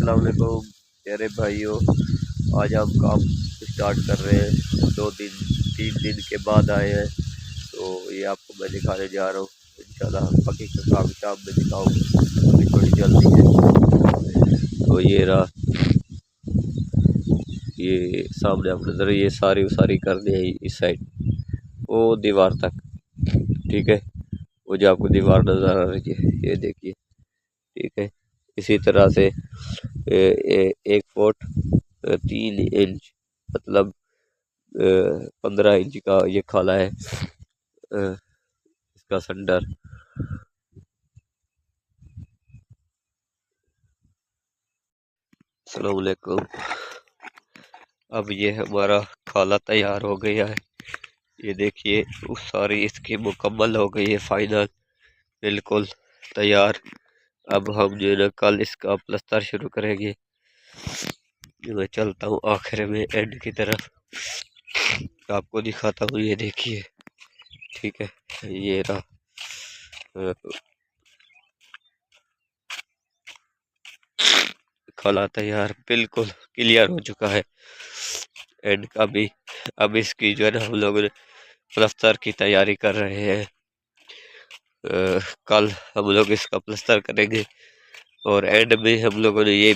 अस्सलाम वालेकुम प्यारे भाइयों। आज हम काम स्टार्ट कर रहे हैं, 2 दिन 3 दिन के बाद आए हैं। तो ये आपको मैं दिखाने जा रहा हूँ। इंशाल्लाह बाकी का काम शाम में दिखाऊंगा, अभी थोड़ी जल्दी है। तो ये रहा, ये सामने आप नजर, ये सारी उसारी करनी है इस साइड, वो दीवार तक। ठीक है, वो जो आपको दीवार नजर आ रही है ये देखिए। ठीक है, इसी तरह से 1 फुट 3 इंच, मतलब 15 इंच का ये खाला है इसका संडर। अस्सलाम वालेकुम। अब ये हमारा खाला तैयार हो गया है। ये देखिए, उस सारी इसकी मुकम्मल हो गई है, फाइनल बिल्कुल तैयार। अब हम जो है ना कल इसका प्लस्तर शुरू करेंगे। मैं चलता हूँ आखिर में एंड की तरफ, आपको दिखाता हूँ। ये देखिए, ठीक है, ये रहा खाला तैयार, बिल्कुल क्लियर हो चुका है एंड का भी। अब इसकी जो है ना हम लोग प्लस्तर की तैयारी कर रहे हैं। कल हम लोग इसका प्लस्तर करेंगे और एंड में हम लोगों ने ये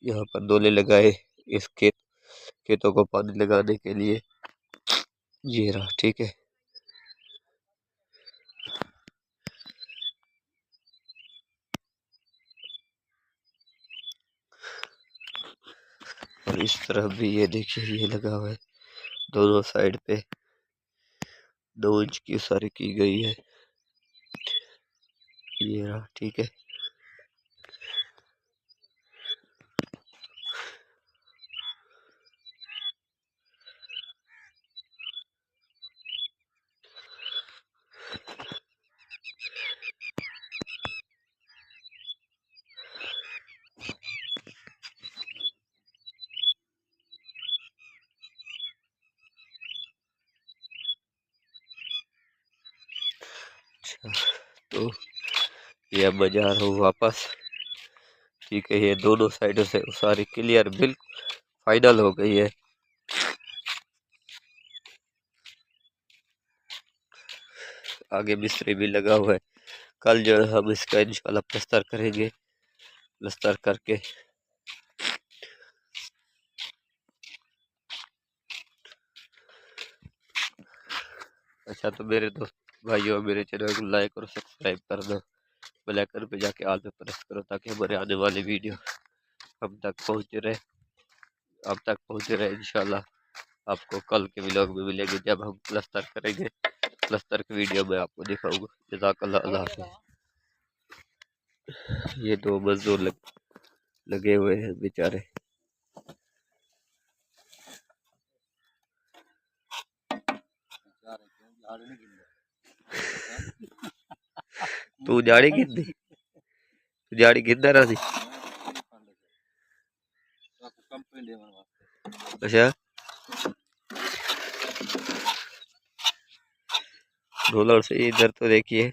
यहाँ पर डोले लगाए इस खेतों को पानी लगाने के लिए। ये रहा, ठीक है। और इस तरफ भी ये देखिए, ये लगा हुआ है दोनों साइड पे, 2 इंच की उसारी की गई है। ये रहा, ठीक है। अच्छा, तो ये अब मैं जा रहा हूँ वापस। ठीक है, ये दोनों साइडों से उसारी क्लियर बिल्कुल फाइनल हो गई है। आगे मिस्त्री भी लगा हुआ है। कल जो है हम इसका इंशाल्लाह प्लस्तर करेंगे। प्लस्तर करके अच्छा, तो मेरे दोस्त भाइयों, मेरे चैनल को लाइक और सब्सक्राइब कर दो। बेल आइकन पे जाके ऑल पे प्रेस करो ताकि हमारे आने वाली वीडियो हम तक पहुंच रहे, अब तक पहुंच रहे इंशाल्लाह। आपको कल के व्लॉग में मिलेंगे जब हम प्लस्तर करेंगे। प्लस्तर की वीडियो में आपको दिखाऊंगा। जज़ाकल्लाह, अल्लाह हाफ़िज़। ये 2 मजदूर लगे हुए हैं बेचारे। तू जाड़ी कितनी, तू जाड़ी कितना रही? अच्छा, रोलर से इधर तो देखिए